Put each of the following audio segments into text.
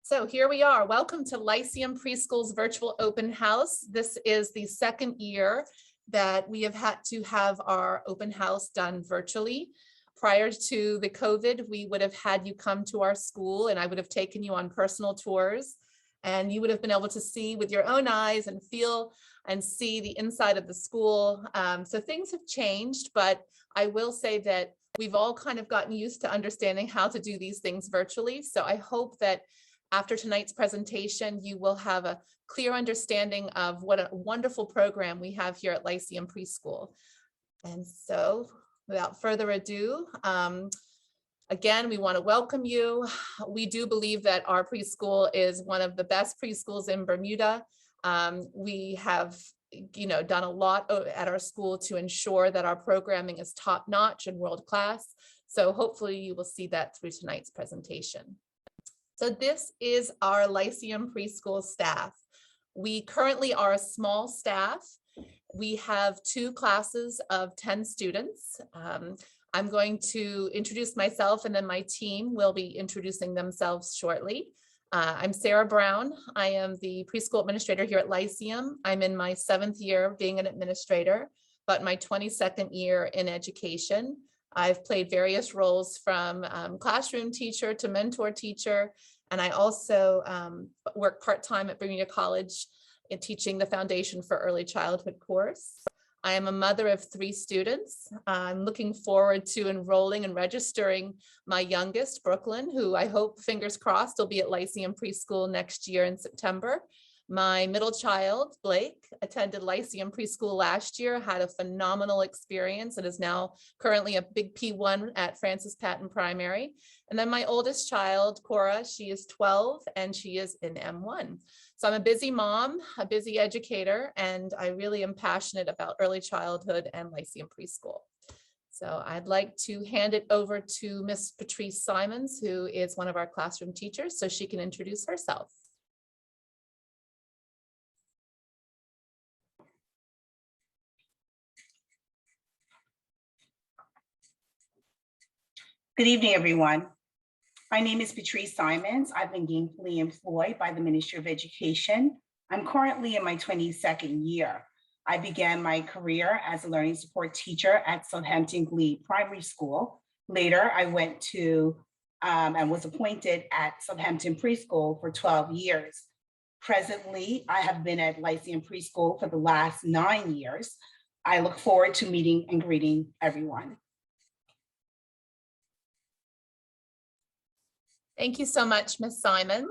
So here we are. Welcome to Lyceum Preschool's virtual open house. This is the second year that we have had to have our open house done virtually. Prior to the COVID, we would have had you come to our school and I would have taken you on personal tours and you would have been able to see with your own eyes and feel and see the inside of the school. So things have changed, but I will say that we've all kind of gotten used to understanding how to do these things virtually. So I hope that after tonight's presentation, you will have a clear understanding of what a wonderful program we have here at Lyceum Preschool. And so without further ado, again, we want to welcome you. We do believe that our preschool is one of the best preschools in Bermuda. We have done a lot at our school to ensure that our programming is top-notch and world-class. So hopefully you will see that through tonight's presentation. So this is our Lyceum Preschool staff. We currently are a small staff. We have 2 classes of 10 students. I'm going to introduce myself and then my team will be introducing themselves shortly. I'm Sarah Brown. I am the preschool administrator here at Lyceum. I'm in my 7th year of being an administrator, but my 22nd year in education. I've played various roles from classroom teacher to mentor teacher, and I also work part-time at Bermuda College in teaching the Foundation for Early Childhood course. I am a mother of 3 students. I'm looking forward to enrolling and registering my youngest, Brooklyn, who I hope, fingers crossed, will be at Lyceum Preschool next year in September. My middle child, Blake, attended Lyceum Preschool last year, had a phenomenal experience and is now currently a big P1 at Francis Patton Primary. And then my oldest child, Cora, she is 12 and she is in M1. So I'm a busy mom, a busy educator, and I really am passionate about early childhood and Lyceum Preschool. So I'd like to hand it over to Miss Patrice Simons, who is one of our classroom teachers, so she can introduce herself. Good evening, everyone. My name is Patrice Simons. I've been gainfully employed by the Ministry of Education. I'm currently in my 22nd year. I began my career as a learning support teacher at Southampton Glebe Primary School. Later, I went to and was appointed at Southampton Preschool for 12 years. Presently, I have been at Lyceum Preschool for the last 9 years. I look forward to meeting and greeting everyone. Thank you so much, Ms. Simons.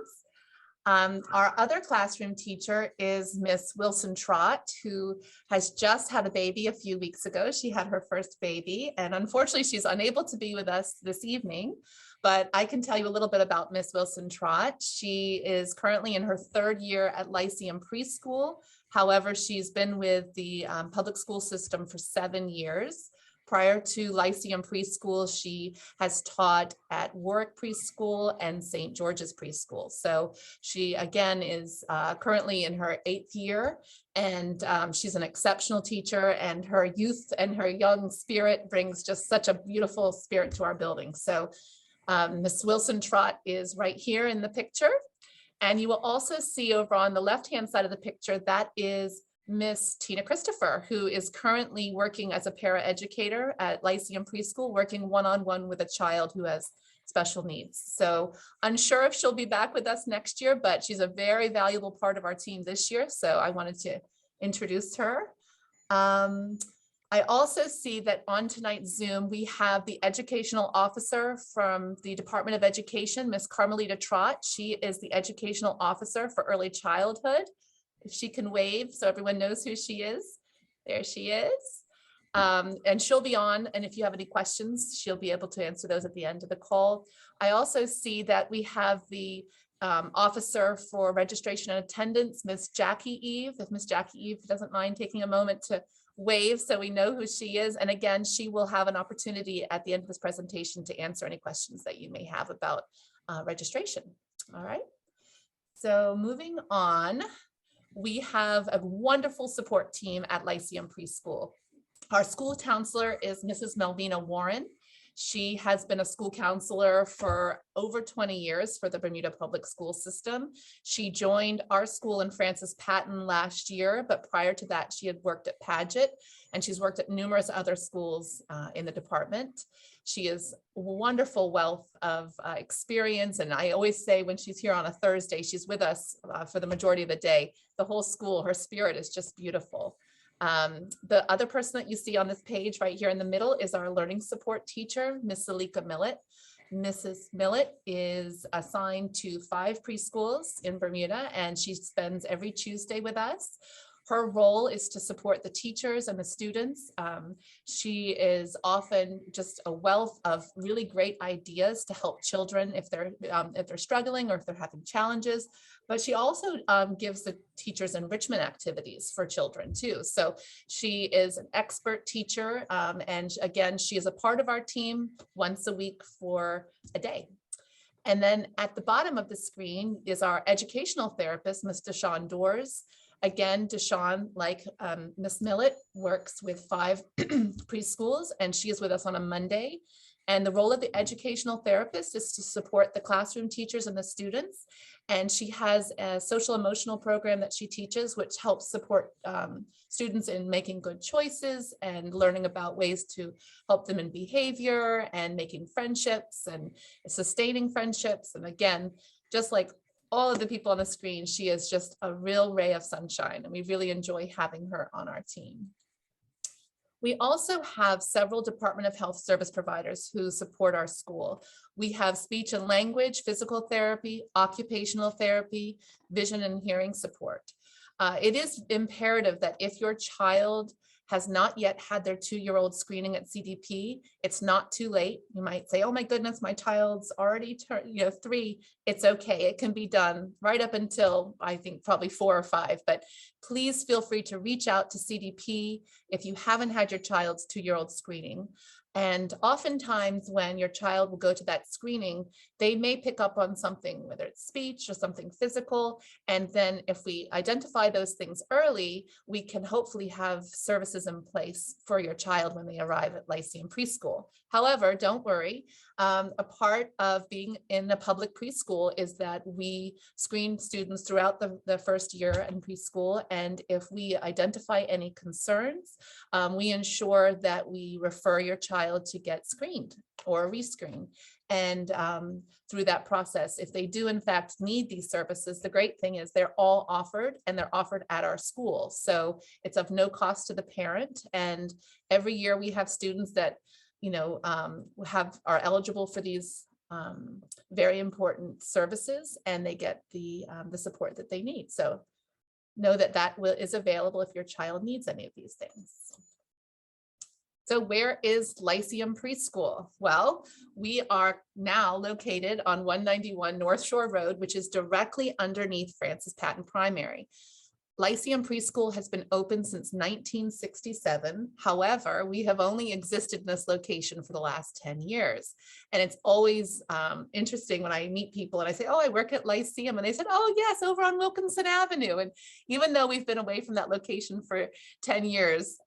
Our other classroom teacher is Miss Wilson Trott, who has just had a baby a few weeks ago. She had her first baby, and unfortunately, she's unable to be with us this evening. But I can tell you a little bit about Miss Wilson Trott. She is currently in her 3rd year at Lyceum Preschool. However, she's been with the public school system for 7 years. Prior to Lyceum Preschool, she has taught at Warwick Preschool and St. George's Preschool. So she, again, is currently in her 8th year, and she's an exceptional teacher, and her youth and her young spirit brings just such a beautiful spirit to our building. So Miss Wilson Trott is right here in the picture. And you will also see over on the left-hand side of the picture, that is Miss Tina Christopher, who is currently working as a paraeducator at Lyceum Preschool, working one-on-one with a child who has special needs. So unsure if she'll be back with us next year, but she's a very valuable part of our team this year. So I wanted to introduce her. I also see that on tonight's Zoom, we have the educational officer from the Department of Education, Miss Carmelita Trott. She is the educational officer for early childhood. If she can wave so everyone knows who she is. There she is. And she'll be on, and if you have any questions, she'll be able to answer those at the end of the call. I also see that we have the officer for registration and attendance, Miss Jackie Eve. If Miss Jackie Eve doesn't mind taking a moment to wave so we know who she is. And again, she will have an opportunity at the end of this presentation to answer any questions that you may have about registration. All right. So moving on. We have a wonderful support team at Lyceum Preschool. Our school counselor is Mrs. Melvina Warren. She has been a school counselor for over 20 years for the Bermuda public school system. She joined our school in Francis Patton last year, but prior to that, she had worked at Paget, and she's worked at numerous other schools in the department. She is a wonderful wealth of experience. And I always say when she's here on a Thursday, she's with us for the majority of the day. The whole school, her spirit is just beautiful. The other person that you see on this page right here in the middle is our learning support teacher, Miss Salika Millett. Mrs. Millett is assigned to 5 preschools in Bermuda, and she spends every Tuesday with us. Her role is to support the teachers and the students. She is often just a wealth of really great ideas to help children if they're struggling or if they're having challenges. But she also gives the teachers enrichment activities for children too. So she is an expert teacher, and again, she is a part of our team once a week for a day. And then at the bottom of the screen is our educational therapist, Ms. Deshawn Doors. Again, Deshawn, like Ms. Millett, works with 5 preschools, and she is with us on a Monday. And the role of the educational therapist is to support the classroom teachers and the students. And she has a social emotional program that she teaches, which helps support students in making good choices and learning about ways to help them in behavior and making friendships and sustaining friendships. And again, just like all of the people on the screen, she is just a real ray of sunshine, and we really enjoy having her on our team. We also have several Department of Health service providers who support our school. We have speech and language, physical therapy, occupational therapy, vision and hearing support. It is imperative that if your child has not yet had their 2-year-old screening at CDP, it's not too late. You might say, oh my goodness, my child's already turned 3. It's okay. It can be done right up until I think probably 4 or 5, but please feel free to reach out to CDP if you haven't had your child's 2-year-old screening. And oftentimes when your child will go to that screening, they may pick up on something, whether it's speech or something physical. And then if we identify those things early, we can hopefully have services in place for your child when they arrive at Lyceum Preschool. However, don't worry. A part of being in a public preschool is that we screen students throughout the first year in preschool. And if we identify any concerns, we ensure that we refer your child to get screened or rescreen. And through that process, if they do in fact need these services, the great thing is they're all offered, and they're offered at our school. So it's of no cost to the parent. And every year we have students that are eligible for these very important services, and they get the support that they need. So know that is available if your child needs any of these things. So where is Lyceum Preschool? Well, we are now located on 191 North Shore Road, which is directly underneath Francis Patton Primary. Lyceum Preschool has been open since 1967. However, we have only existed in this location for the last 10 years. And it's always interesting when I meet people and I say, oh, I work at Lyceum. And they said, oh, yes, over on Wilkinson Avenue. And even though we've been away from that location for 10 years,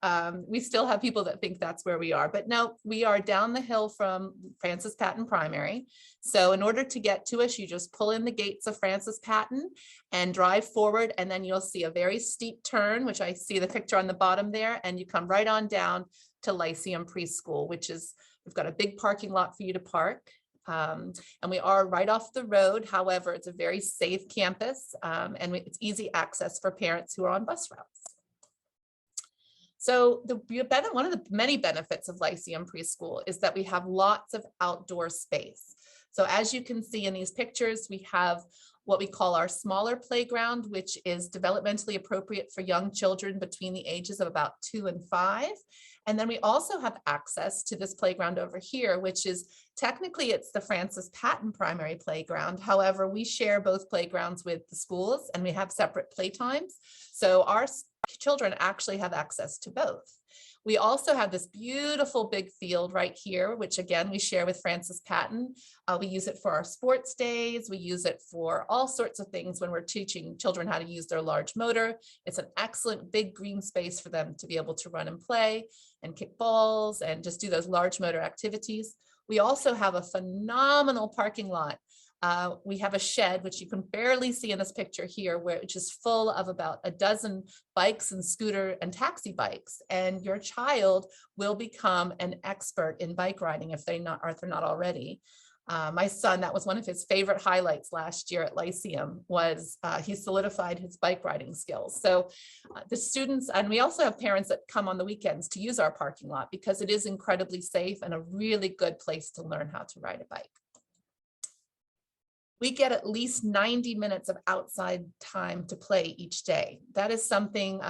we still have people that think that's where we are. But no, we are down the hill from Francis Patton Primary. So in order to get to us, you just pull in the gates of Francis Patton and drive forward, and then you'll see a very steep turn, which I see the picture on the bottom there, and you come right on down to Lyceum Preschool, which is, we've got a big parking lot for you to park. And we are right off the road. However, it's a very safe campus, and it's easy access for parents who are on bus routes. So one of the many benefits of Lyceum Preschool is that we have lots of outdoor space. So as you can see in these pictures, we have what we call our smaller playground, which is developmentally appropriate for young children between the ages of about 2 and 5. And then we also have access to this playground over here, which is technically it's the Francis Patton Primary Playground. However, we share both playgrounds with the schools, and we have separate playtimes. So our children actually have access to both. We also have this beautiful big field right here, which again, we share with Francis Patton. We use it for our sports days. We use it for all sorts of things when we're teaching children how to use their large motor. It's an excellent big green space for them to be able to run and play and kick balls and just do those large motor activities. We also have a phenomenal parking lot. We have a shed, which you can barely see in this picture here, which is full of about a dozen bikes and scooter and taxi bikes. And your child will become an expert in bike riding if they're not already. My son, that was one of his favorite highlights last year at Lyceum, was he solidified his bike riding skills. So the students, and we also have parents that come on the weekends to use our parking lot because it is incredibly safe and a really good place to learn how to ride a bike. We get at least 90 minutes of outside time to play each day. That is something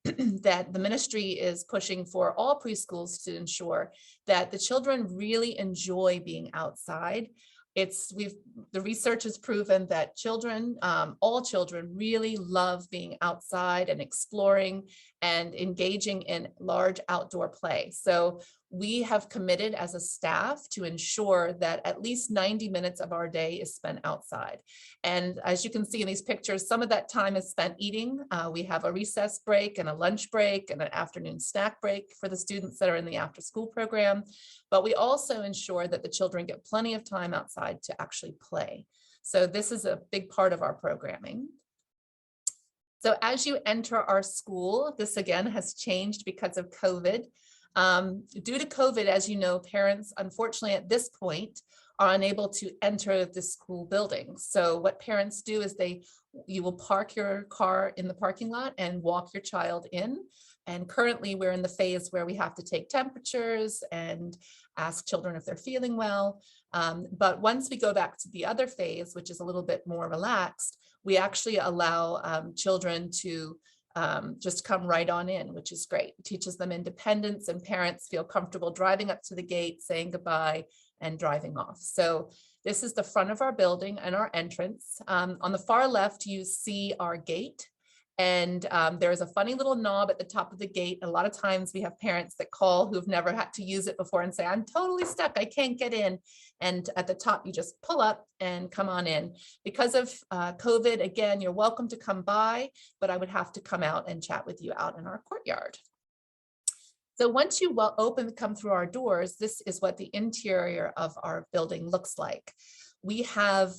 that the ministry is pushing for all preschools to ensure that the children really enjoy being outside. The research has proven that children, all children really love being outside and exploring and engaging in large outdoor play. So we have committed as a staff to ensure that at least 90 minutes of our day is spent outside. And as you can see in these pictures, some of that time is spent eating. We have a recess break and a lunch break and an afternoon snack break for the students that are in the after school program. But we also ensure that the children get plenty of time outside to actually play. So this is a big part of our programming. So as you enter our school, this again has changed because of COVID. Due to COVID, as you know, parents, unfortunately, at this point, are unable to enter the school building. So what parents do is you will park your car in the parking lot and walk your child in. And currently we're in the phase where we have to take temperatures and ask children if they're feeling well. But once we go back to the other phase, which is a little bit more relaxed, we actually allow children to just come right on in, which is great. It teaches them independence, and parents feel comfortable driving up to the gate, saying goodbye, and driving off. So this is the front of our building and our entrance. On the far left, you see our gate. And there is a funny little knob at the top of the gate. A lot of times we have parents that call who've never had to use it before and say, I'm totally stuck, I can't get in. And at the top, you just pull up and come on in. Because of COVID, again, you're welcome to come by, but I would have to come out and chat with you out in our courtyard. So once you come through our doors, this is what the interior of our building looks like. We have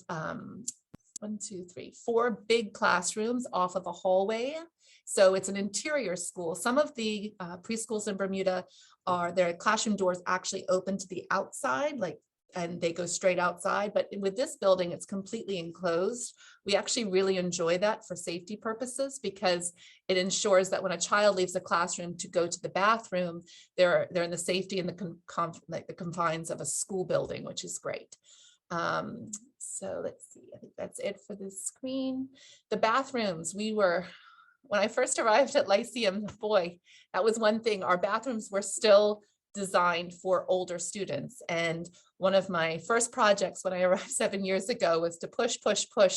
4 big classrooms off of a hallway. So it's an interior school. Some of the preschools in Bermuda their classroom doors actually open to the outside, and they go straight outside. But with this building, it's completely enclosed. We actually really enjoy that for safety purposes because it ensures that when a child leaves the classroom to go to the bathroom, they're in the safety and the confines of a school building, which is great. So let's see, I think that's it for this screen. The bathrooms, when I first arrived at Lyceum, boy, that was one thing. Our bathrooms were still designed for older students. And one of my first projects when I arrived 7 years ago was to push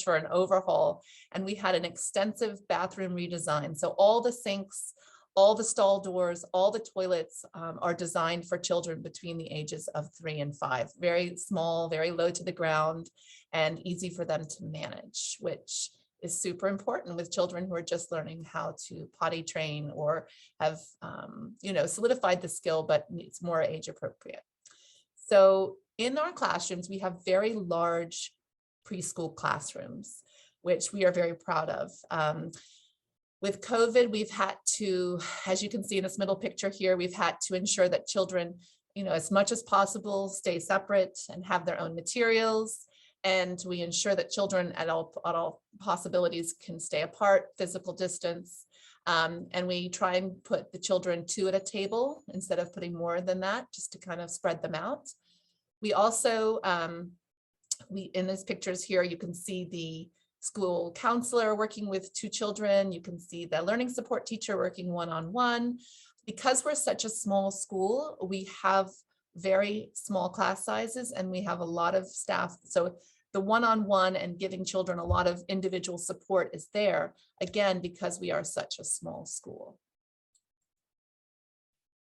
for an overhaul. And we had an extensive bathroom redesign. So all the sinks, all the stall doors, all the toilets are designed for children between the ages of 3 and 5. Very small, very low to the ground, and easy for them to manage, which is super important with children who are just learning how to potty train or have solidified the skill, but it's more age appropriate. So in our classrooms, we have very large preschool classrooms, which we are very proud of. With COVID, we've had to, as you can see in this middle picture here, we've had to ensure that children, as much as possible, stay separate and have their own materials. And we ensure that children at all possibilities can stay apart, physical distance. And we try and put the children 2 at a table instead of putting more than that, just to kind of spread them out. We also, in these pictures here, you can see the school counselor working with 2 children. You can see the learning support teacher working one-on-one. Because we're such a small school, we have very small class sizes and we have a lot of staff. So the one-on-one and giving children a lot of individual support is there, again, because we are such a small school.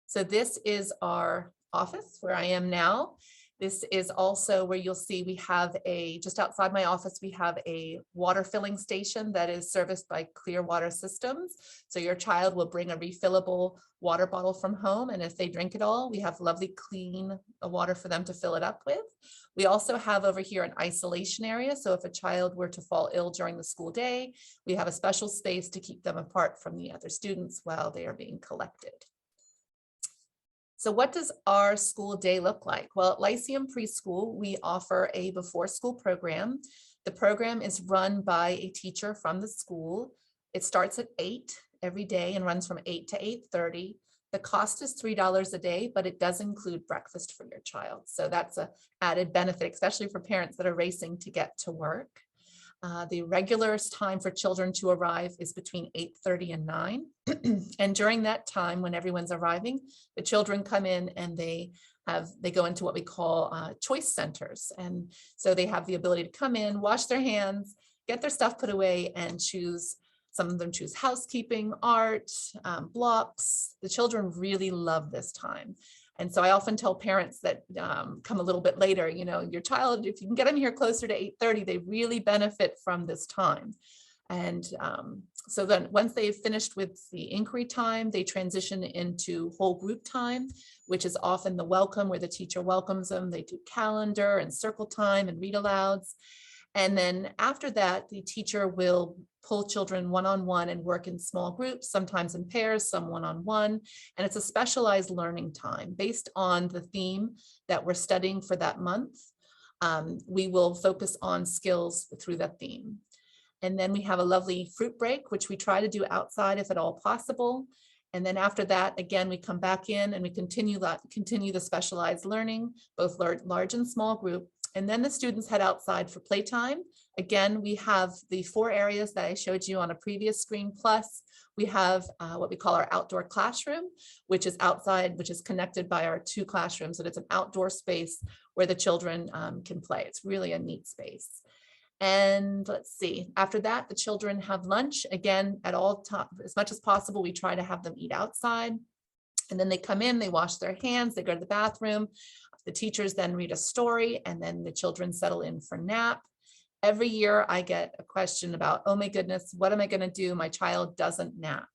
So this is our office where I am now. This is also where you'll see we have just outside my office, we have a water filling station that is serviced by Clear Water Systems. So your child will bring a refillable water bottle from home, and if they drink it all, we have lovely clean water for them to fill it up with. We also have over here an isolation area. So if a child were to fall ill during the school day, we have a special space to keep them apart from the other students while they are being collected. So what does our school day look like? Well, at Lyceum Preschool, we offer a before school program. The program is run by a teacher from the school. It starts at 8 every day and runs from 8 to 8:30. The cost is $3 a day, but it does include breakfast for your child. So that's an added benefit, especially for parents that are racing to get to work. The regular time for children to arrive is between 8:30 and 9. And during that time, when everyone's arriving, the children come in and they go into what we call choice centers. And so they have the ability to come in, wash their hands, get their stuff put away, and choose. Some of them choose housekeeping, art, blocks. The children really love this time. And so I often tell parents that come a little bit later, you know, your child, if you can get them here closer to 8:30, they really benefit from this time. And so then once they've finished with the inquiry time, they transition into whole group time, which is often the welcome where the teacher welcomes them. They do calendar and circle time and read alouds. And then after that, the teacher will pull children one-on-one and work in small groups, sometimes in pairs, some one-on-one. And it's a specialized learning time based on the theme that we're studying for that month. We will focus on skills through that theme. And then we have a lovely fruit break, which we try to do outside if at all possible. And then after that, again, we come back in and we continue the specialized learning, both large and small group. And then the students head outside for playtime. Again, we have the 4 areas that I showed you on a previous screen, plus we have what we call our outdoor classroom, which is outside, which is connected by our 2 classrooms. And it's an outdoor space where the children can play. It's really a neat space. And let's see, after that, the children have lunch. Again, as much as possible, we try to have them eat outside. And then they come in, they wash their hands, they go to the bathroom. The teachers then read a story, and then the children settle in for nap. Every year I get a question about, oh my goodness, what am I going to do? My child doesn't nap.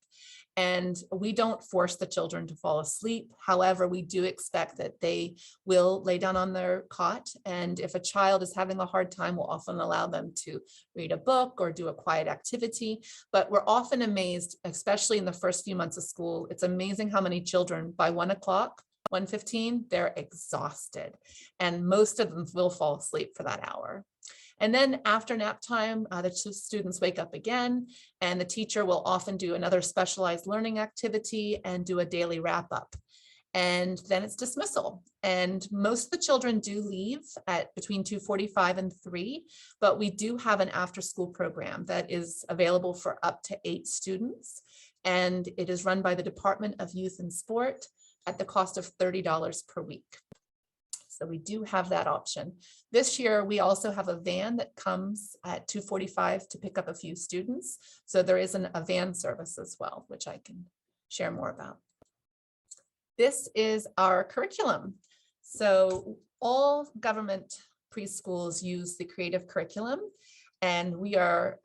And we don't force the children to fall asleep. However, we do expect that they will lay down on their cot. And if a child is having a hard time, we'll often allow them to read a book or do a quiet activity. But we're often amazed, especially in the first few months of school, it's amazing how many children by 1 o'clock, 1:15, they're exhausted. And most of them will fall asleep for that hour. And then after nap time, the students wake up again, and the teacher will often do another specialized learning activity and do a daily wrap up. And then it's dismissal. And most of the children do leave at between 2:45 and 3, but we do have an after school program that is available for up to 8 students. And it is run by the Department of Youth and Sport at the cost of $30 per week. So we do have that option. This year, we also have a van that comes at 2:45 to pick up a few students. So there is a van service as well, which I can share more about. This is our curriculum. So all government preschools use the creative curriculum, and we are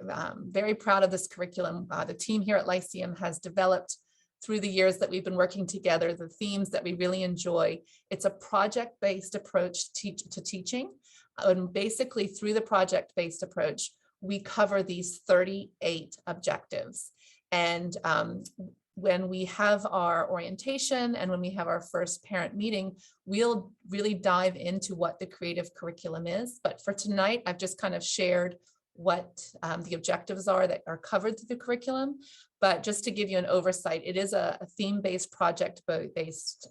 very proud of this curriculum. The team here at Lyceum has developed through the years that we've been working together, the themes that we really enjoy. It's a project-based approach to teaching. And basically through the project-based approach, we cover these 38 objectives. And when we have our orientation and when we have our first parent meeting, we'll really dive into what the creative curriculum is. But for tonight, I've just kind of shared what the objectives are that are covered through the curriculum. But just to give you an oversight, it is a theme-based, project-based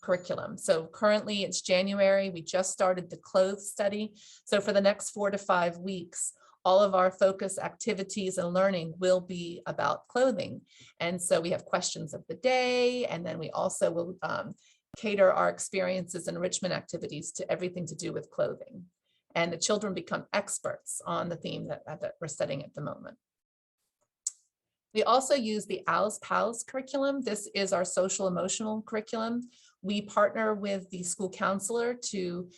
curriculum. So currently it's January. We just started the clothes study. So for the next 4 to 5 weeks, all of our focus activities and learning will be about clothing. And so we have questions of the day, and then we also will cater our experiences and enrichment activities to everything to do with clothing. And the children become experts on the theme that we're studying at the moment. We also use the Als Pals curriculum. This is our social emotional curriculum. We partner with the school counselor to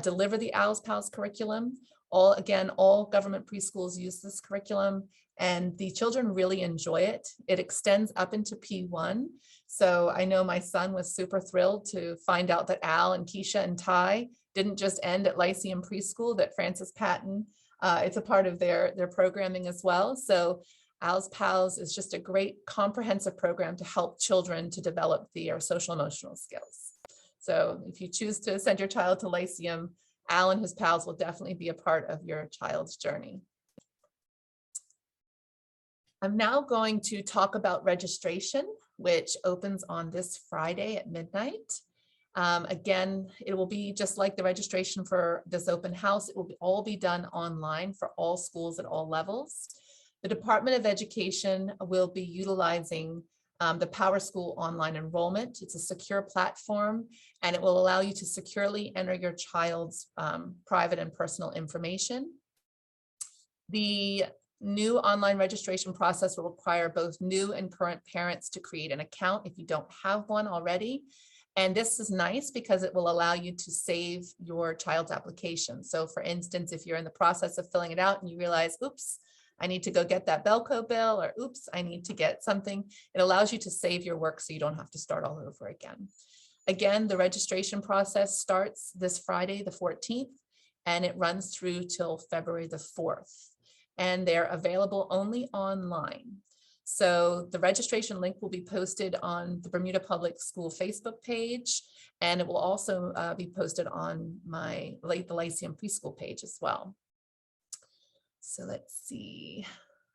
deliver the Als Pals curriculum. All government preschools use this curriculum, and the children really enjoy it. It extends up into P1. So I know my son was super thrilled to find out that Al and Keisha and Ty didn't just end at Lyceum Preschool, that Francis Patton, it's a part of their programming as well. So Als Pals is just a great comprehensive program to help children to develop their social emotional skills. So if you choose to send your child to Lyceum, Al and his pals will definitely be a part of your child's journey. I'm now going to talk about registration, which opens on this Friday at midnight. Again, it will be just like the registration for this open house. It will all be done online for all schools at all levels. The Department of Education will be utilizing the PowerSchool online enrollment. It's a secure platform, and it will allow you to securely enter your child's private and personal information. The new online registration process will require both new and current parents to create an account if you don't have one already. And this is nice because it will allow you to save your child's application. So for instance, if you're in the process of filling it out and you realize, oops, I need to go get that Belco bill, or oops, I need to get something, it allows you to save your work so you don't have to start all over again. Again, the registration process starts this Friday, the 14th, and it runs through till February the 4th. And they're available only online. So the registration link will be posted on the Bermuda Public School Facebook page, and it will also be posted on the Lyceum Preschool page as well. So let's see,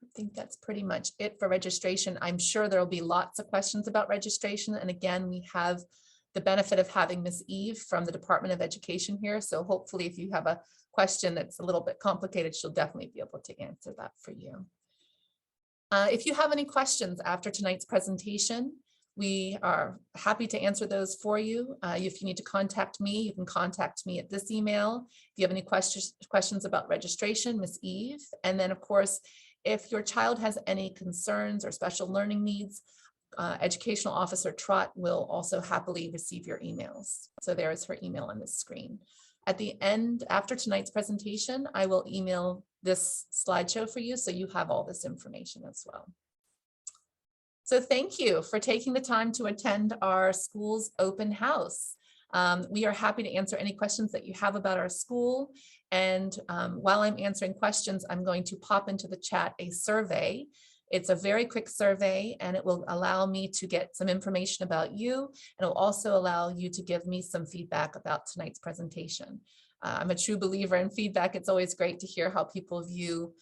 I think that's pretty much it for registration. I'm sure there'll be lots of questions about registration. And again, we have the benefit of having Miss Eve from the Department of Education here. So hopefully if you have a question that's a little bit complicated, she'll definitely be able to answer that for you. If you have any questions after tonight's presentation, we are happy to answer those for you. If you need to contact me, you can contact me at this email. If you have any questions about registration, Miss Eve. And then of course, if your child has any concerns or special learning needs, Educational Officer Trott will also happily receive your emails. So there is her email on this screen. At the end, after tonight's presentation, I will email this slideshow for you so you have all this information as well. So thank you for taking the time to attend our school's open house. We are happy to answer any questions that you have about our school. And while I'm answering questions, I'm going to pop into the chat a survey. It's a very quick survey, and it will allow me to get some information about you, and it will also allow you to give me some feedback about tonight's presentation. I'm a true believer in feedback. It's always great to hear how people view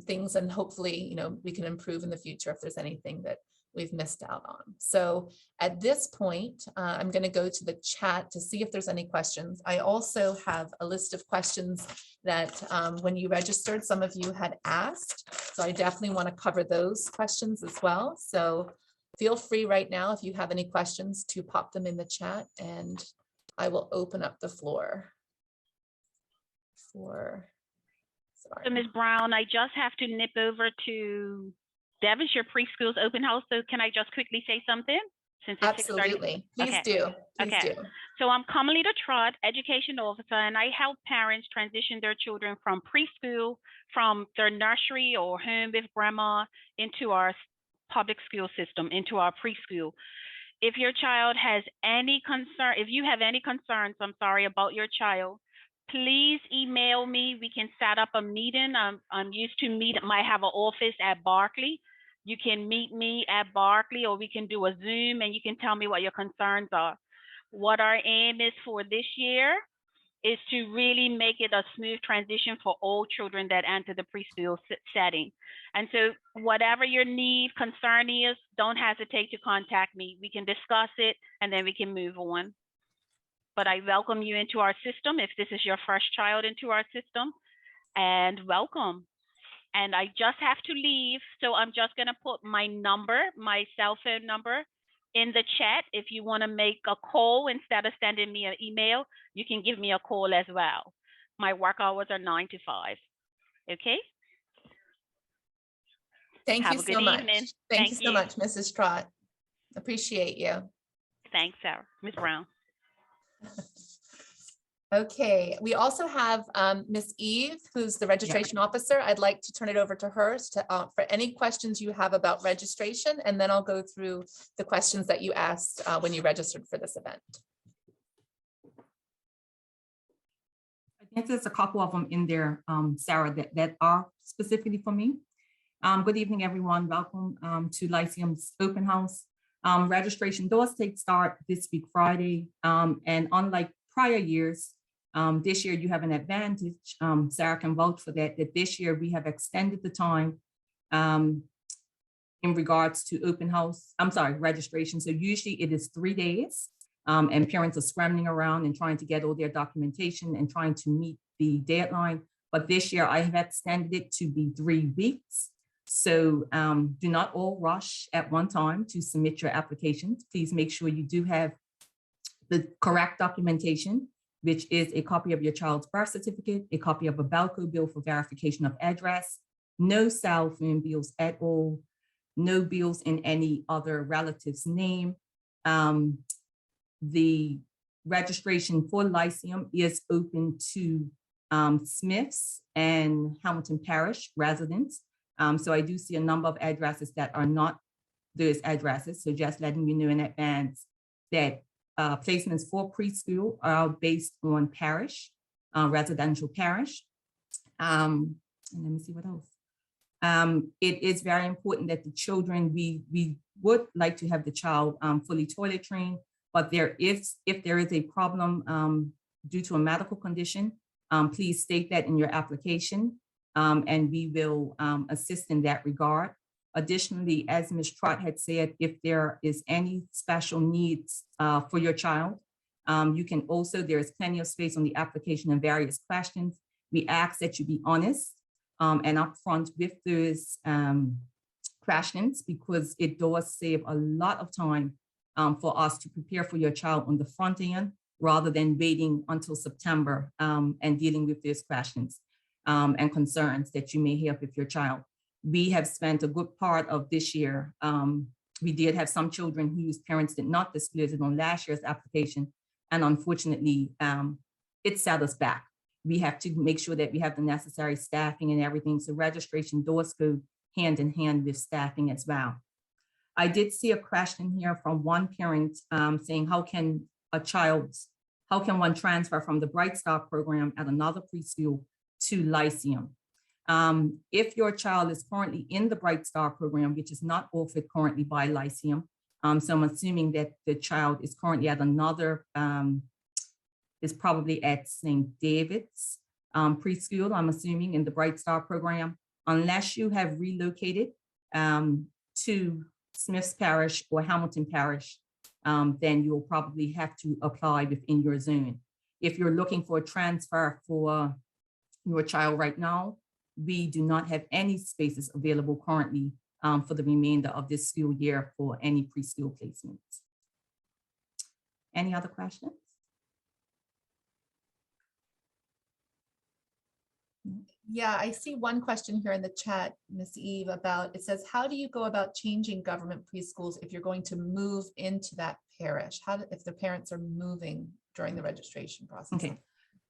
things, and hopefully, we can improve in the future if there's anything that we've missed out on. So at this point, I'm going to go to the chat to see if there's any questions. I also have a list of questions that when you registered, some of you had asked. So I definitely want to cover those questions as well. So feel free right now, if you have any questions, to pop them in the chat, and I will open up the floor for, sorry. So Ms. Brown, I just have to nip over to Devonshire Preschool's open house. So can I just quickly say something? Since it's Absolutely. Please okay. do. Please okay. do. So I'm Carmelita Trott, education officer, and I help parents transition their children from preschool, from their nursery or home with grandma, into our public school system, into our preschool. If your child has any concern, if you have any concerns, I'm sorry, about your child, please email me. We can set up a meeting. I'm used to meet. I have an office at Barclay. You can meet me at Barclay, or we can do a Zoom, and you can tell me what your concerns are. What our aim is for this year is to really make it a smooth transition for all children that enter the preschool setting. And so whatever your need, concern is, don't hesitate to contact me. We can discuss it, and then we can move on. But I welcome you into our system if this is your first child into our system, and welcome. And I just have to leave, so I'm just gonna put my number, my cell phone number, in the chat. If you wanna make a call instead of sending me an email, you can give me a call as well. My work hours are 9 to 5, okay? Thank Have you a good so much. evening. Thank you so much, Mrs. Trott. Appreciate you. Thanks, Sarah. Ms. Brown. Okay, we also have Miss Eve, who's the registration officer. I'd like to turn it over to her for any questions you have about registration, and then I'll go through the questions that you asked when you registered for this event. I think there's a couple of them in there, Sarah, that are specifically for me. Good evening, everyone. Welcome to Lyceum's open house. Registration does start this week, Friday. And unlike prior years, this year you have an advantage. Sarah can vouch for that this year we have extended the time in regards to registration. So usually it is 3 days. And parents are scrambling around and trying to get all their documentation and trying to meet the deadline. But this year I have extended it to be 3 weeks. So do not all rush at one time to submit your applications. Please make sure you do have the correct documentation, which is a copy of your child's birth certificate, a copy of a Belco bill for verification of address, no cell phone bills at all, no bills in any other relative's name. The registration for Lyceum is open to Smiths and Hamilton Parish residents. So I do see a number of addresses that are not those addresses. So just letting you know in advance that placements for preschool are based on parish, residential parish. And let me see what else. It is very important that the children, we would like to have the child fully toilet trained, but if there is a problem due to a medical condition, please state that in your application, and we will assist in that regard. Additionally, as Ms. Trott had said, if there is any special needs for your child, you can also, there is plenty of space on the application and various questions. We ask that you be honest and upfront with those questions, because it does save a lot of time for us to prepare for your child on the front end, rather than waiting until September and dealing with those questions and concerns that you may have with your child. We have spent a good part of this year. We did have some children whose parents did not disclose it on last year's application. And unfortunately, it set us back. We have to make sure that we have the necessary staffing and everything. So registration does go hand in hand with staffing as well. I did see a question here from one parent saying, how can one transfer from the Bright Star program at another preschool to Lyceum? If your child is currently in the Bright Star program, which is not offered currently by Lyceum, so I'm assuming that the child is currently at another, is probably at St. David's preschool, I'm assuming, in the Bright Star program. Unless you have relocated to Smiths Parish or Hamilton Parish, then you'll probably have to apply within your zone. If you're looking for a transfer for your child right now, we do not have any spaces available currently for the remainder of this school year for any preschool placements. Any other questions? Yeah, I see one question here in the chat, Ms. Eve, about, it says, how do you go about changing government preschools if you're going to move into that parish? If the parents are moving during the registration process? Okay,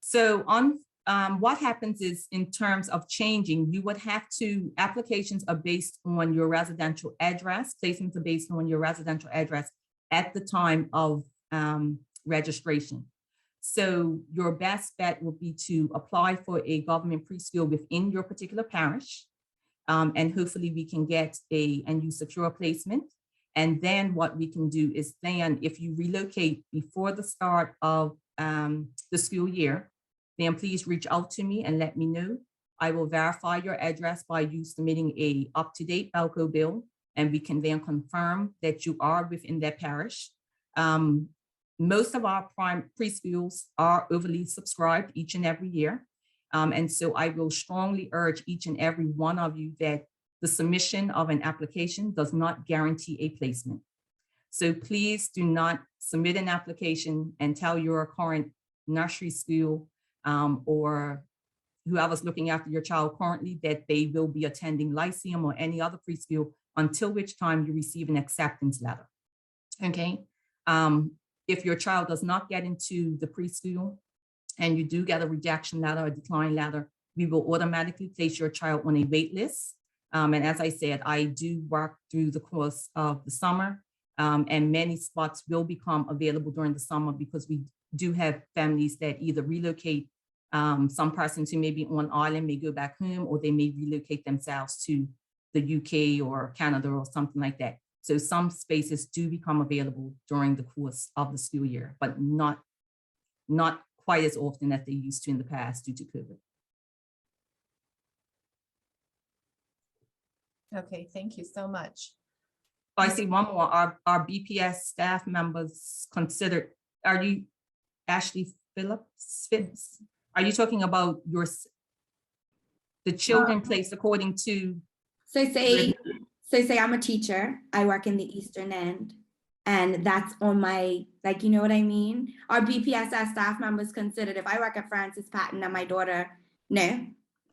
so on what happens is, in terms of changing, you would have to, applications are based on your residential address, placements are based on your residential address at the time of registration. So your best bet would be to apply for a government preschool within your particular parish. And hopefully we can get and you secure a placement. And then what we can do is then, if you relocate before the start of the school year, then please reach out to me and let me know. I will verify your address by you submitting a up-to-date Belco bill, and we can then confirm that you are within that parish. Most of our prime preschools are overly subscribed each and every year. And so I will strongly urge each and every one of you that the submission of an application does not guarantee a placement. So please do not submit an application and tell your current nursery school or whoever's looking after your child currently, that they will be attending Lyceum or any other preschool until which time you receive an acceptance letter. Okay. If your child does not get into the preschool and you do get a rejection letter or decline letter, we will automatically place your child on a wait list. And as I said, I do work through the course of the summer, and many spots will become available during the summer because we do have families that either relocate. Some persons who may be on island may go back home, or they may relocate themselves to the UK or Canada or something like that. So some spaces do become available during the course of the school year, but not quite as often as they used to in the past due to COVID. Okay, thank you so much. I see one more. Our BPS staff members considered, are you Ashley Phillips? Are you talking about the children placed according to? So say I'm a teacher, I work in the Eastern End, and that's on my, like, you know what I mean? Are BPSS staff members considered if I work at Francis Patton and my daughter, no?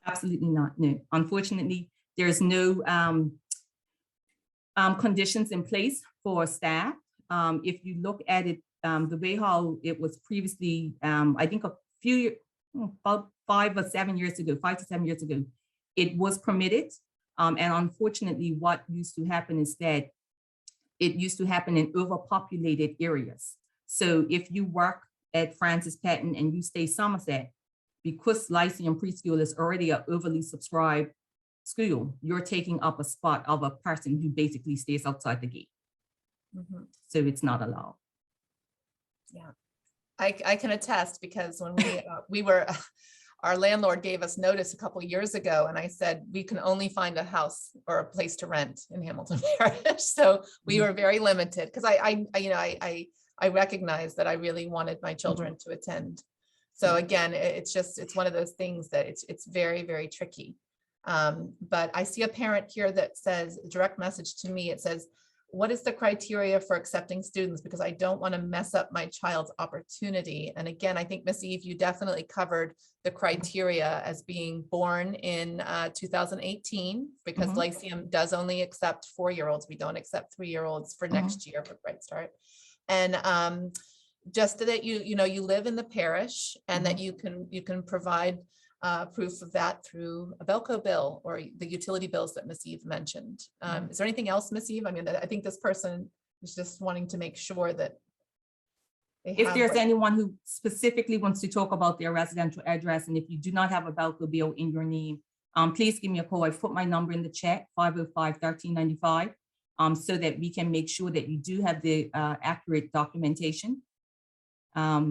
Absolutely not, no. Unfortunately, there's no conditions in place for staff. If you look at it, the way how it was previously, I think about 5 to 7 years ago, it was permitted. And unfortunately, what used to happen is that it used to happen in overpopulated areas. So if you work at Francis Patton and you stay Somerset, because Lyceum Preschool is already an overly subscribed school, you're taking up a spot of a person who basically stays outside the gate. Mm-hmm. So it's not allowed. Yeah, I can attest, because when we were, our landlord gave us notice a couple of years ago, and I said, we can only find a house or a place to rent in Hamilton Parish. So we were very limited, because I recognize that I really wanted my children to attend. So again, it's one of those things that it's very, very tricky. But I see a parent here that says, a direct message to me, it says, what is the criteria for accepting students? Because I don't want to mess up my child's opportunity. And again, I think Miss Eve, you definitely covered the criteria as being born in 2018, because Lyceum does only accept 4-year-olds. We don't accept 3-year-olds for next year for Bright Start. And just that you live in the parish, and that you can provide proof of that through a Belco bill or the utility bills that Miss Eve mentioned. Is there anything else, Miss Eve? I mean, I think this person is just wanting to make sure that if there's anyone who specifically wants to talk about their residential address, and if you do not have a Belco bill in your name, please give me a call. I've put my number in the chat, 505-1395, so that we can make sure that you do have the accurate documentation. A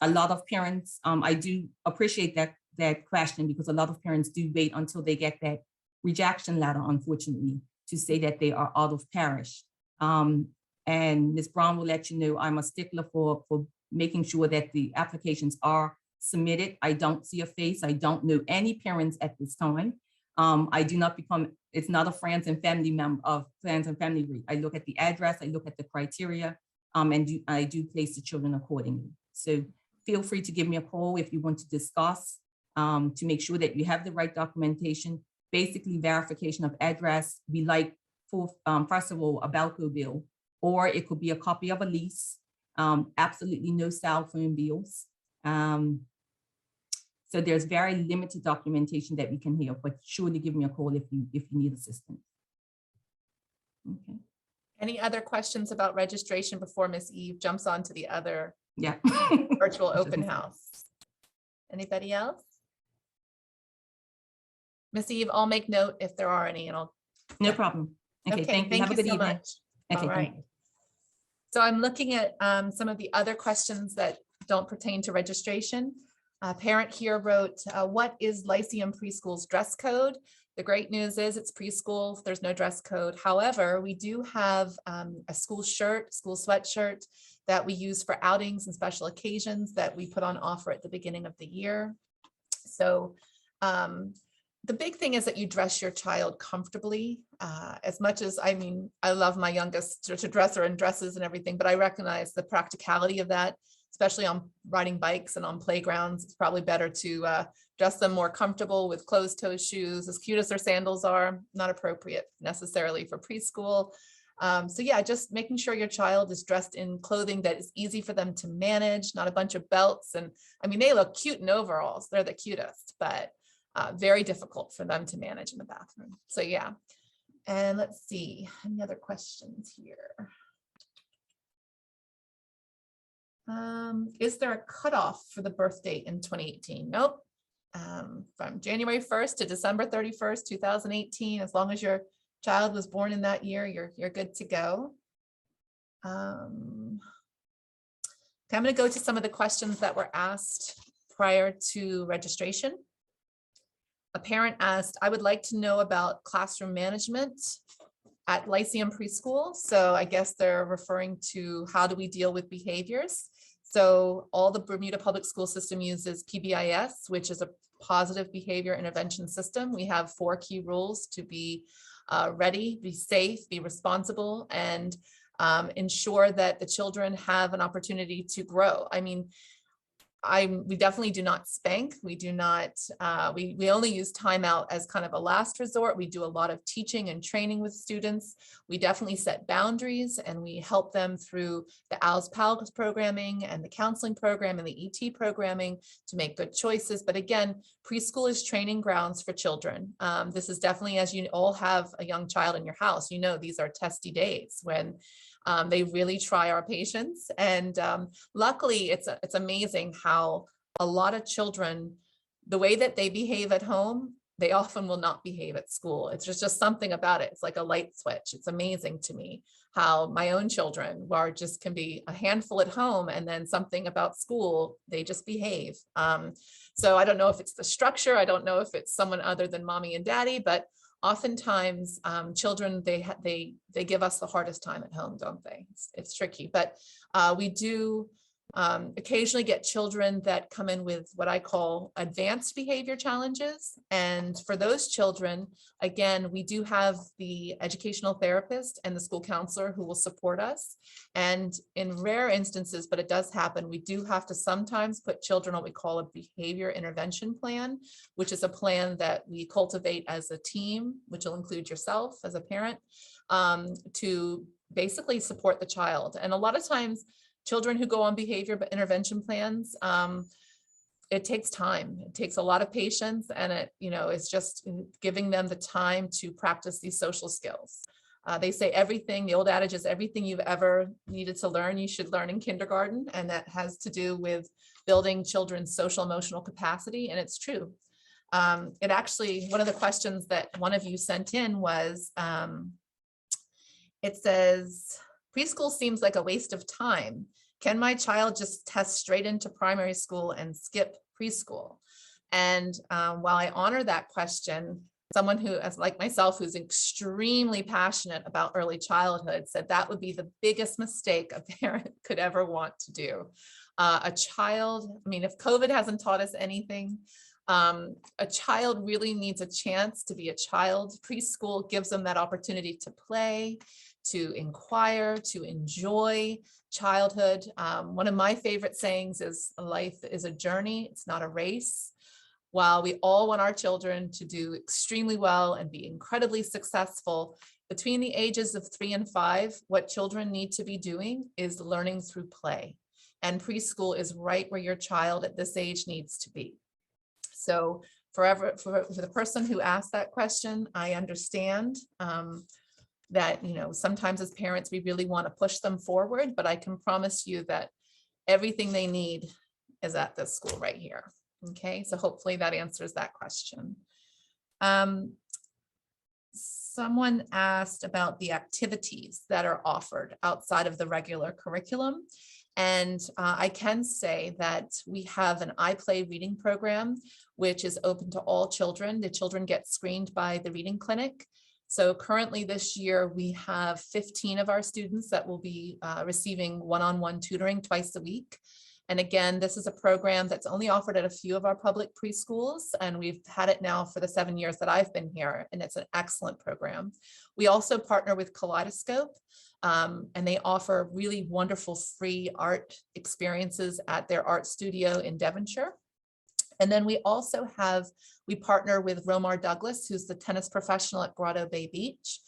lot of parents, I do appreciate that question, because a lot of parents do wait until they get that rejection letter, unfortunately, to say that they are out of parish. And Ms. Brown will let you know I'm a stickler for making sure that the applications are submitted. I don't see a face. I don't know any parents at this time. I do not become, it's not a friends and family member of friends and family read. I look at the address, I look at the criteria, and I do place the children accordingly. So feel free to give me a call if you want to discuss, to make sure that you have the right documentation, basically verification of address. We like for, first of all, a Belco bill, or it could be a copy of a lease, absolutely no cell phone bills. So there's very limited documentation that we can help, but surely give me a call if you need assistance. Okay. Any other questions about registration before Miss Eve jumps on to the other Yeah. virtual open house? Anybody else? Miss Eve, I'll make note if there are any, and I'll. No problem. Okay, thank you. Have a good evening. Much. Okay, all right. So I'm looking at some of the other questions that don't pertain to registration. A parent here wrote, what is Lyceum Preschool's dress code? The great news is it's preschool, there's no dress code. However, we do have a school shirt, school sweatshirt that we use for outings and special occasions that we put on offer at the beginning of the year. So the big thing is that you dress your child comfortably. As much as, I mean, I love my youngest to dress her in dresses and everything, but I recognize the practicality of that. especially on riding bikes and on playgrounds. It's probably better to dress them more comfortable with closed-toe shoes. As cute as their sandals are, not appropriate necessarily for preschool. So yeah, just making sure your child is dressed in clothing that is easy for them to manage, not a bunch of belts. And I mean, they look cute in overalls. They're the cutest, but very difficult for them to manage in the bathroom. So yeah. And let's see, any other questions here? Is there a cutoff for the birth date in 2018? Nope. From January 1st to December 31st, 2018, as long as your child was born in that year, you're good to go. Okay, I'm going to go to some of the questions that were asked prior to registration. A parent asked, I would like to know about classroom management at Lyceum Preschool. So I guess they're referring to how do we deal with behaviors. So all the Bermuda public school system uses PBIS, which is a positive behavior intervention system. We have 4 key rules to be ready, be safe, be responsible, and ensure that the children have an opportunity to grow. I mean, we definitely do not spank. We do not, we only use timeout as kind of a last resort. We do a lot of teaching and training with students. We definitely set boundaries and we help them through the Als Pals programming and the counseling program and the ET programming to make good choices. But again, preschool is training grounds for children. This is definitely, as you all have a young child in your house, you know, these are testy days when they really try our patience. And luckily, it's amazing how a lot of children, the way that they behave at home, they often will not behave at school. It's just something about it. It's like a light switch. It's amazing to me how my own children are just can be a handful at home and then something about school, they just behave. So I don't know if it's the structure. I don't know if it's someone other than mommy and daddy, but oftentimes children, they give us the hardest time at home, don't they? It's tricky, but we do occasionally get children that come in with what I call advanced behavior challenges. And for those children, again, we do have the educational therapist and the school counselor who will support us. And in rare instances, but it does happen, we do have to sometimes put children on what we call a behavior intervention plan, which is a plan that we cultivate as a team, which will include yourself as a parent, to basically support the child. And a lot of times, children who go on behavior but intervention plans, it takes time. It takes a lot of patience, and it's just giving them the time to practice these social skills. They say everything, the old adage is everything you've ever needed to learn, you should learn in kindergarten. And that has to do with building children's social emotional capacity. And it's true. It actually, one of the questions that one of you sent in was, it says, preschool seems like a waste of time. Can my child just test straight into primary school and skip preschool? And while I honor that question, someone who, as like myself, who's extremely passionate about early childhood, said that would be the biggest mistake a parent could ever want to do. A child, I mean, if COVID hasn't taught us anything, a child really needs a chance to be a child. Preschool gives them that opportunity to play, to inquire, to enjoy childhood. One of my favorite sayings is life is a journey, it's not a race. While we all want our children to do extremely well and be incredibly successful, between the ages of 3 and 5, what children need to be doing is learning through play. And preschool is right where your child at this age needs to be. So for the person who asked that question, I understand that, sometimes as parents, we really want to push them forward, but I can promise you that everything they need is at this school right here. Okay, so hopefully that answers that question. Someone asked about the activities that are offered outside of the regular curriculum. And I can say that we have an iPlay reading program, which is open to all children. The children get screened by the reading clinic. So currently this year, we have 15 of our students that will be receiving one-on-one tutoring twice a week. And again, this is a program that's only offered at a few of our public preschools, and we've had it now for the 7 years that I've been here, and it's an excellent program. We also partner with Kaleidoscope, and they offer really wonderful free art experiences at their art studio in Devonshire. And then we also we partner with Romar Douglas, who's the tennis professional at Grotto Bay Beach.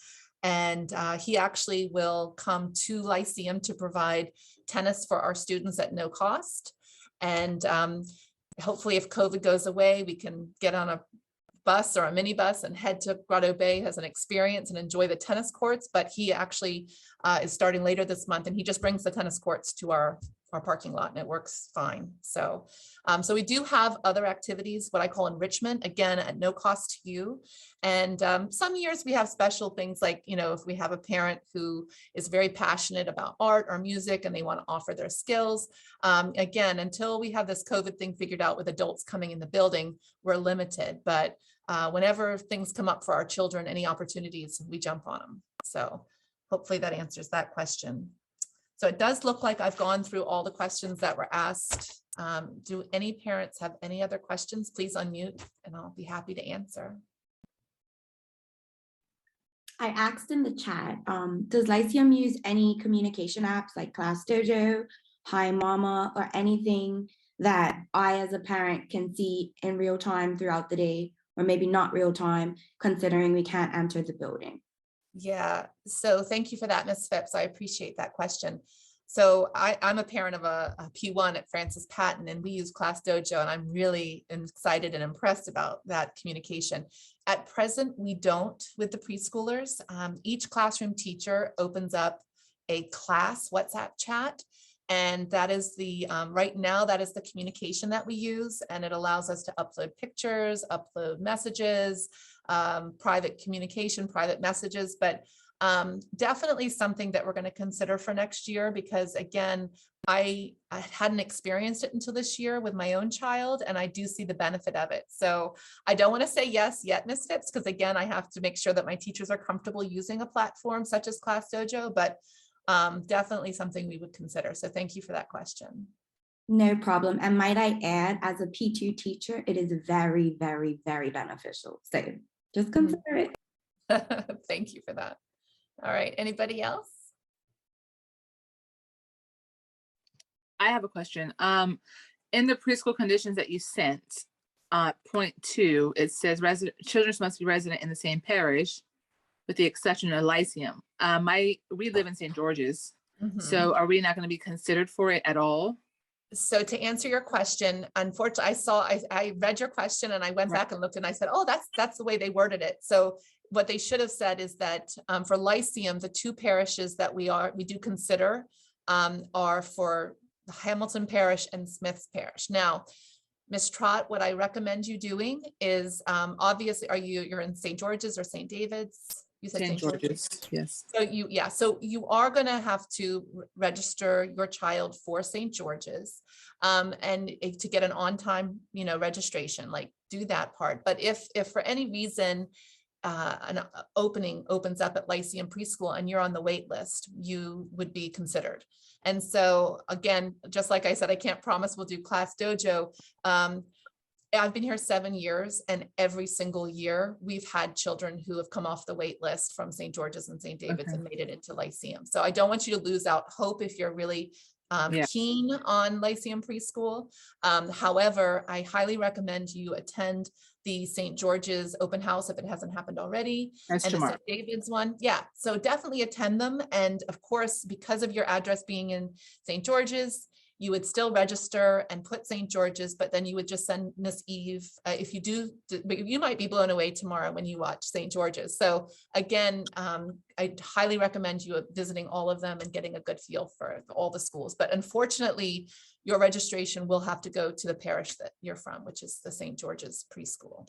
And he actually will come to Lyceum to provide tennis for our students at no cost. And hopefully if COVID goes away, we can get on a bus or a minibus and head to Grotto Bay as an experience and enjoy the tennis courts. But he actually is starting later this month, and he just brings the tennis courts to our parking lot, and it works fine. So we do have other activities, what I call enrichment, again, at no cost to you. And some years we have special things like, if we have a parent who is very passionate about art or music and they want to offer their skills. Again, until we have this COVID thing figured out with adults coming in the building, we're limited. But whenever things come up for our children, any opportunities, we jump on them. So hopefully that answers that question. So it does look like I've gone through all the questions that were asked. Do any parents have any other questions? Please unmute and I'll be happy to answer. I asked in the chat, does Lyceum use any communication apps like Class Dojo, Hi Mama, or anything that I as a parent can see in real time throughout the day, or maybe not real time, considering we can't enter the building? Yeah, so thank you for that, Ms. Phipps. I appreciate that question. So I'm a parent of a P1 at Francis Patton, and we use Class Dojo, and I'm really excited and impressed about that communication. At present, we don't with the preschoolers. Each classroom teacher opens up a class WhatsApp chat, and that is the, right now, that is the communication that we use, and it allows us to upload pictures, upload messages, private communication, private messages, but definitely something that we're going to consider for next year, because again, I hadn't experienced it until this year with my own child, and I do see the benefit of it. So I don't want to say yes yet, Ms. Phipps, because again, I have to make sure that my teachers are comfortable using a platform such as Class Dojo, but definitely something we would consider. So thank you for that question. No problem. And might I add, as a P2 teacher, it is very, very, very beneficial. So just consider it. Thank you for that. All right, anybody else? I have a question. In the preschool conditions that you sent, point 2, it says children must be resident in the same parish, with the exception of Lyceum. We live in St. George's, so are we not going to be considered for it at all? So to answer your question, unfortunately, I read your question and I went back and looked and I said, oh, that's the way they worded it. So what they should have said is that for Lyceum, the 2 parishes that we do consider are for Hamilton Parish and Smith's Parish. Now, Ms. Trott, what I recommend you doing is obviously, you're in St. George's or St. David's? You said St. George's, yes. So you are going to have to register your child for St. George's and to get an on-time, registration, like do that part. But if for any reason an opening opens up at Lyceum Preschool and you're on the wait list, you would be considered. And so again, just like I said, I can't promise we'll do Class Dojo. I've been here 7 years, and every single year we've had children who have come off the wait list from St. George's and St. David's and made it into Lyceum. So I don't want you to lose out hope if you're really keen on Lyceum Preschool. However, I highly recommend you attend the St. George's open house if it hasn't happened already. That's and tomorrow. the St. David's one. Yeah, so definitely attend them. And of course, because of your address being in St. George's, you would still register and put St. George's, but then you would just send Miss Eve, if you do, you might be blown away tomorrow when you watch St. George's. So again, I highly recommend you visiting all of them and getting a good feel for all the schools. But unfortunately, your registration will have to go to the parish that you're from, which is the St. George's Preschool.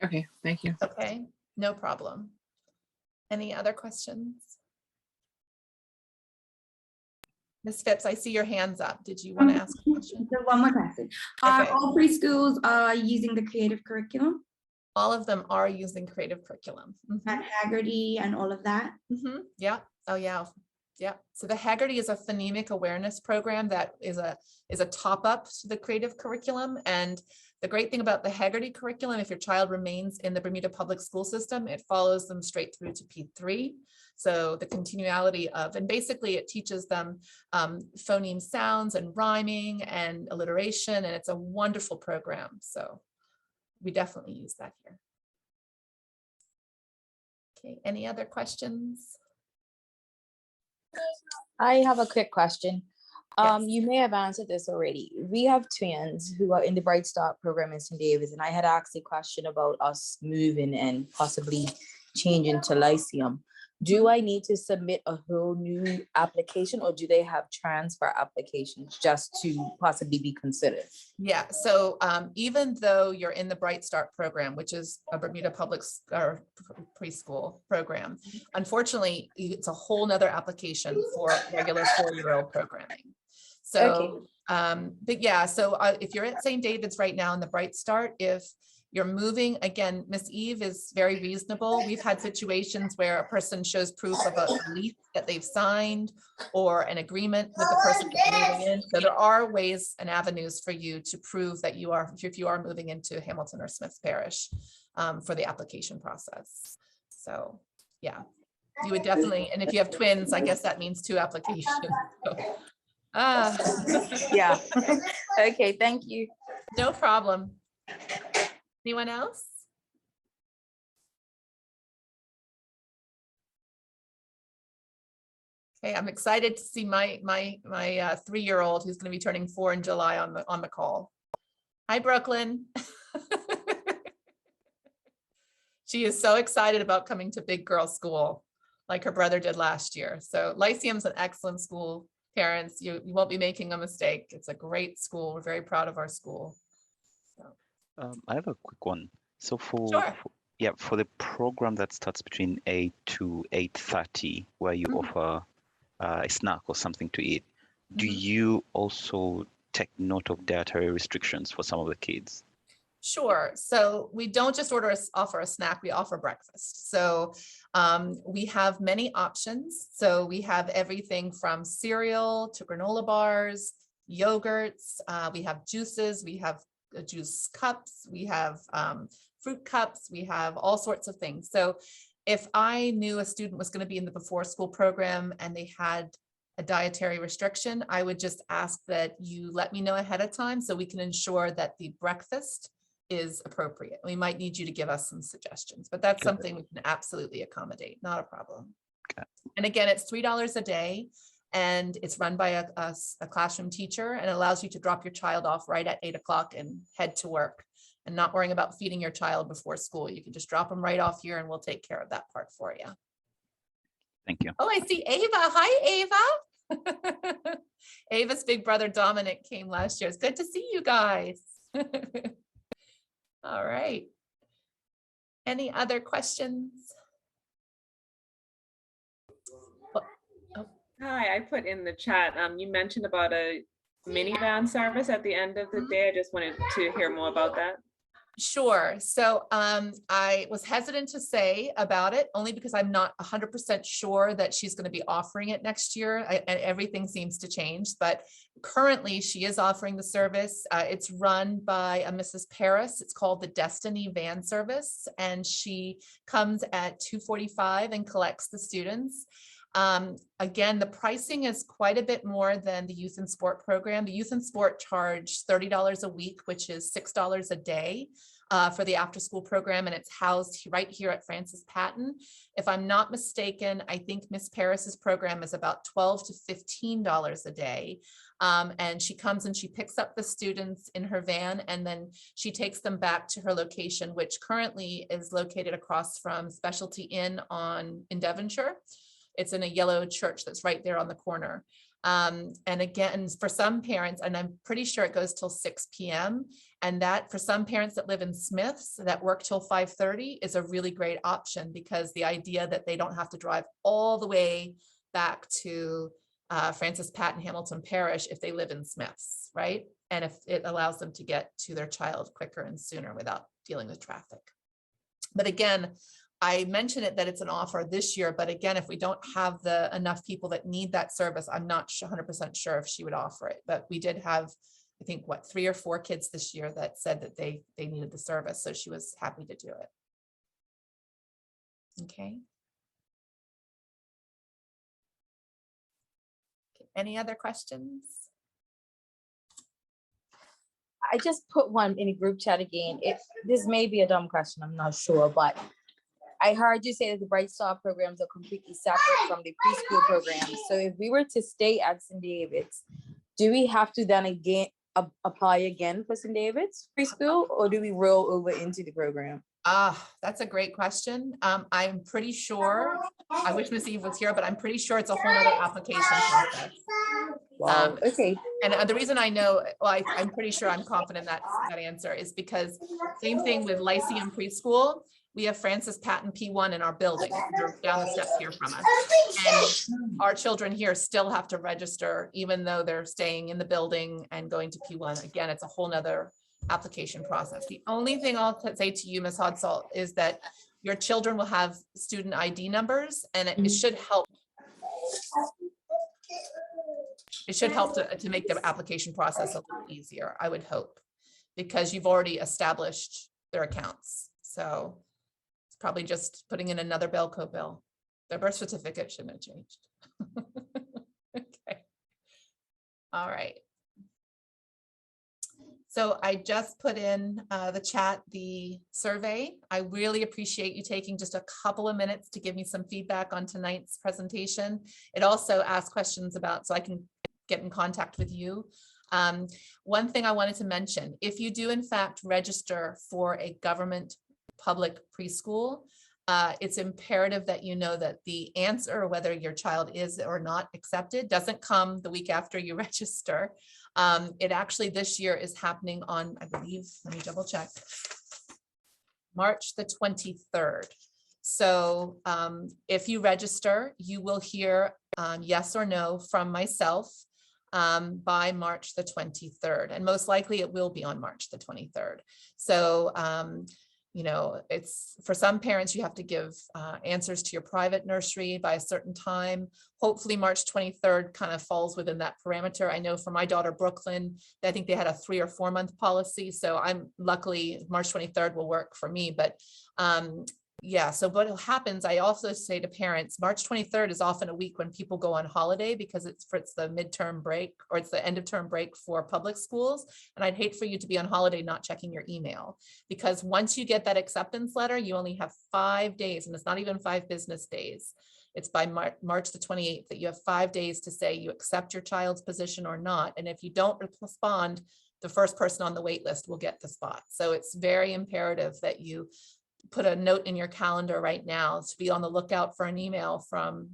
Okay, thank you. Okay, no problem. Any other questions? Ms. Phipps, I see your hands up. Did you want to ask a question? So one more question. Are all preschools using the creative curriculum? All of them are using creative curriculum. And Haggerty and all of that? Yeah. Oh, yeah. Yeah, so the Haggerty is a phonemic awareness program that is a top up to the creative curriculum. And the great thing about the Haggerty curriculum, if your child remains in the Bermuda public school system, it follows them straight through to P3. So the continuality of, and basically it teaches them phoneme sounds and rhyming and alliteration, and it's a wonderful program. So we definitely use that here. Okay, any other questions? I have a quick question. Yes. You may have answered this already. We have twins who are in the Bright Start program in St. David's, and I had asked a question about us moving and possibly changing to Lyceum. Do I need to submit a whole new application, or do they have transfer applications just to possibly be considered? Yeah, so even though you're in the Bright Start program, which is a Bermuda public or preschool program, unfortunately, it's a whole nother application for regular 4-year-old programming. So, but yeah, so if you're at St. David's right now in the Bright Start, if you're moving, again, Miss Eve is very reasonable. We've had situations where a person shows proof of a lease that they've signed or an agreement with the person that's moving in. So there are ways and avenues for you to prove that you are, if you are moving into Hamilton or Smiths Parish for the application process. So yeah, you would definitely, and if you have twins, I guess that means 2 applications. So, Yeah. Okay, thank you. no problem. Anyone else? Okay, I'm excited to see my 3-year-old who's going to be turning 4 in July on the call. Hi, Brooklyn. She is so excited about coming to big girl school like her brother did last year. So Lyceum's an excellent school. Parents, you won't be making a mistake. It's a great school. We're very proud of our school. So. I have a quick one. So Sure. for the program that starts between 8 to 8:30, where you offer a snack or something to eat, do you also take note of dietary restrictions for some of the kids? Sure. So we don't just offer a snack, we offer breakfast. So we have many options. So we have everything from cereal to granola bars, yogurts, we have juices, we have juice cups, we have fruit cups, we have all sorts of things. So if I knew a student was going to be in the before school program and they had a dietary restriction, I would just ask that you let me know ahead of time so we can ensure that the breakfast is appropriate. We might need you to give us some suggestions, but that's something we can absolutely accommodate, not a problem. Okay. And again, it's $3 a day, and it's run by a classroom teacher, and it allows you to drop your child off right at 8 o'clock and head to work and not worrying about feeding your child before school. You can just drop them right off here and we'll take care of that part for you. Thank you. Oh, I see Ava. Hi, Ava. Ava's big brother Dominic came last year. It's good to see you guys. All right. Any other questions? Hi, I put in the chat, you mentioned about a minivan service at the end of the day. I just wanted to hear more about that. Sure. So I was hesitant to say about it only because I'm not 100% sure that she's going to be offering it next year. And everything seems to change, but currently she is offering the service. It's run by a Mrs. Paris. It's called the Destiny Van Service, and she comes at 2:45 and collects the students. Again, the pricing is quite a bit more than the youth and sport program. The youth and sport charge $30 a week, which is $6 a day for the after school program. And it's housed right here at Francis Patton. If I'm not mistaken, I think Miss Paris's program is about $12 to $15 a day. And she comes and she picks up the students in her van, and then she takes them back to her location, which currently is located across from Specialty Inn in Devonshire. It's in a yellow church that's right there on the corner. And again, for some parents, and I'm pretty sure it goes till 6 p.m. And that for some parents that live in Smiths that work till 5:30 is a really great option, because the idea that they don't have to drive all the way back to Francis Patton, Hamilton Parish if they live in Smiths, right? And if it allows them to get to their child quicker and sooner without dealing with traffic. But again, I mention it that it's an offer this year, but again, if we don't have enough people that need that service, I'm not 100% sure if she would offer it. But we did have, I think, 3 or 4 kids this year that said that they needed the service, so she was happy to do it. Okay. Any other questions? I just put one in a group chat again. This may be a dumb question, I'm not sure, but I heard you say that the Bright Star programs are completely separate from the preschool programs. So if we were to stay at St. David's, do we have to then again apply again for St. David's preschool, or do we roll over into the program? That's a great question. I'm pretty sure, I wish Miss Eve was here, but I'm pretty sure it's a whole other application process. Wow, okay. And the reason I know, well, I'm pretty sure I'm confident that answer is because same thing with Lyceum Preschool. We have Francis Patton P1 in our building. They're down the steps here from us. And our children here still have to register, even though they're staying in the building and going to P1. Again, it's a whole nother application process. The only thing I'll say to you, Ms. Hodsall, is that your children will have student ID numbers, and it should help. It should help to make the application process a little easier, I would hope, because you've already established their accounts. So it's probably just putting in another Belco bill. Their birth certificate shouldn't have changed. Okay. All right. So I just put in the chat, the survey. I really appreciate you taking just a couple of minutes to give me some feedback on tonight's presentation. It also asks questions about, so I can get in contact with you. One thing I wanted to mention, if you do in fact register for a government public preschool, it's imperative that you know that the answer, whether your child is or not accepted, doesn't come the week after you register. It actually this year is happening on, I believe, let me double check, March the 23rd. So if you register, you will hear yes or no from myself by March the 23rd. And most likely it will be on March the 23rd. So you know, it's for some parents, you have to give answers to your private nursery by a certain time. Hopefully March 23rd kind of falls within that parameter. I know for my daughter, Brooklyn, I think they had a 3 or 4 month policy. So I'm luckily March 23rd will work for me, but yeah, so what happens, I also say to parents, March 23rd is often a week when people go on holiday because it's the midterm break, or it's the end of term break for public schools. And I'd hate for you to be on holiday not checking your email, because once you get that acceptance letter, you only have 5 days, and it's not even 5 business days. It's by March the 28th that you have 5 days to say you accept your child's position or not. And if you don't respond, the first person on the wait list will get the spot. So it's very imperative that you put a note in your calendar right now to be on the lookout for an email from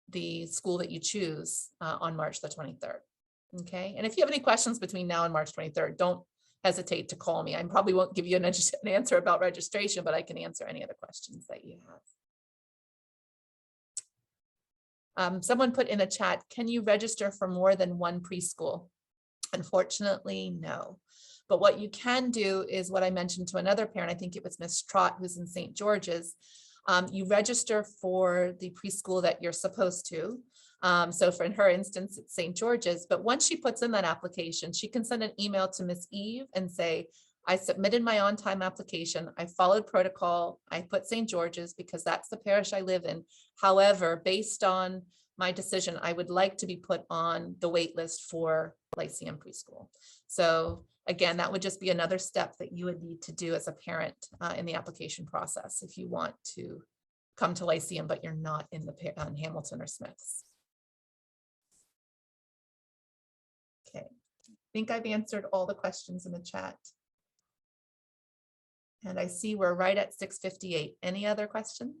the school that you choose on March the 23rd. Okay. And if you have any questions between now and March 23rd, don't hesitate to call me. I probably won't give you an answer about registration, but I can answer any other questions that you have. Someone put in a chat, can you register for more than one preschool? Unfortunately, no. But what you can do is what I mentioned to another parent, I think it was Miss Trott, who's in St. George's. You register for the preschool that you're supposed to. So in her instance, it's St. George's. But once she puts in that application, she can send an email to Miss Eve and say, I submitted my on-time application. I followed protocol. I put St. George's because that's the parish I live in. However, based on my decision, I would like to be put on the wait list for Lyceum Preschool. So again, that would just be another step that you would need to do as a parent in the application process if you want to come to Lyceum, but you're not in the Hamilton or Smiths. Okay, I think I've answered all the questions in the chat. And I see we're right at 6:58. Any other questions?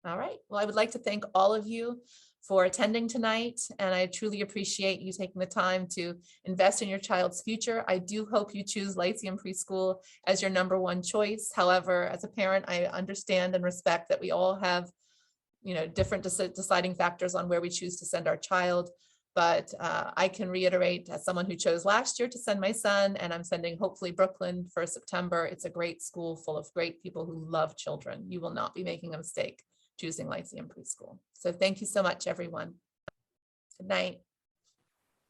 All right, well, I would like to thank all of you for attending tonight, and I truly appreciate you taking the time to invest in your child's future. I do hope you choose Lyceum Preschool as your #1 choice. However, as a parent, I understand and respect that we all have, you know, different deciding factors on where we choose to send our child. But I can reiterate, as someone who chose last year to send my son, and I'm sending hopefully Brooklyn for September, it's a great school full of great people who love children. You will not be making a mistake choosing Lyceum Preschool. So thank you so much, everyone. Good night.